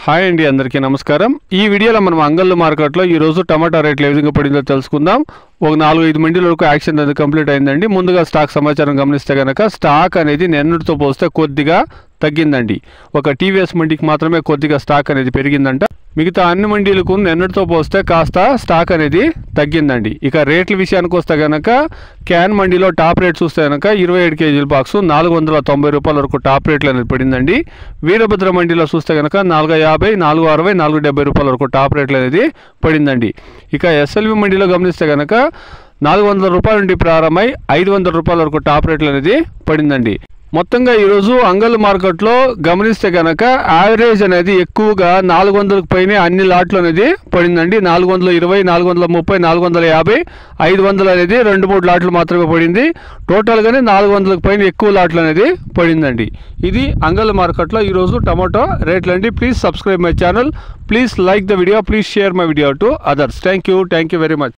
Hi అండి, అందరికీ నమస్కారం. ఈ వీడియోలో మనం అంగళ్ళు మార్కెట్లో ఈరోజు టమాటా రేట్లు ఏ విధంగా పడిందో తెలుసుకుందాం. ఒక 4-5 మండీల వరకు యాక్షన్ అనేది కంప్లీట్ అయిందండి. ముందుగా స్టాక్ సమాచారం గమనిస్తే కనుక స్టాక్ అనేది నిన్నటితో పోస్తే కొద్దిగా తగ్గిందండి. ఒక టీవీఎస్ మండీకి మాత్రమే కొద్దిగా స్టాక్ అనేది పెరిగిందంట. మిగతా అన్ని మండీలకు నిన్నటితో పోస్తే కాస్త స్టాక్ అనేది తగ్గిందండి. ఇక రేట్ల విషయానికి వస్తే కనుక క్యాన్ మండీలో టాప్ రేట్ చూస్తే కనుక 27 కేజీల బాక్సు 490 రూపాయల వరకు టాప్ రేట్లు అనేది పడిందండి. వీరభద్ర మండీలో చూస్తే కనుక 450, 460, 470 రూపాయల వరకు టాప్ రేట్లు అనేది పడిందండి. ఇక ఎస్ఎల్వి మండీలో గమనిస్తే కనుక 400 రూపాయల నుండి ప్రారంభమై 500 రూపాయల వరకు టాప్ రేట్లు అనేది పడిందండి. మొత్తంగా ఈరోజు అంగళ్ళు మార్కెట్లో గమనిస్తే కనుక యావరేజ్ అనేది ఎక్కువగా 400కు పైన అన్ని లాట్లు అనేది పడిందండి. 420, 430, 450, 500 అనేది 2-3 లాట్లు మాత్రమే పడింది. టోటల్గానే 400కు పైన ఎక్కువ లాట్లు అనేది పడిందండి. ఇది అంగళ్ళు మార్కెట్లో ఈరోజు టమాటో రేట్లు అండి. Please subscribe my channel, please like the video, please share my video to others. Thank you very much.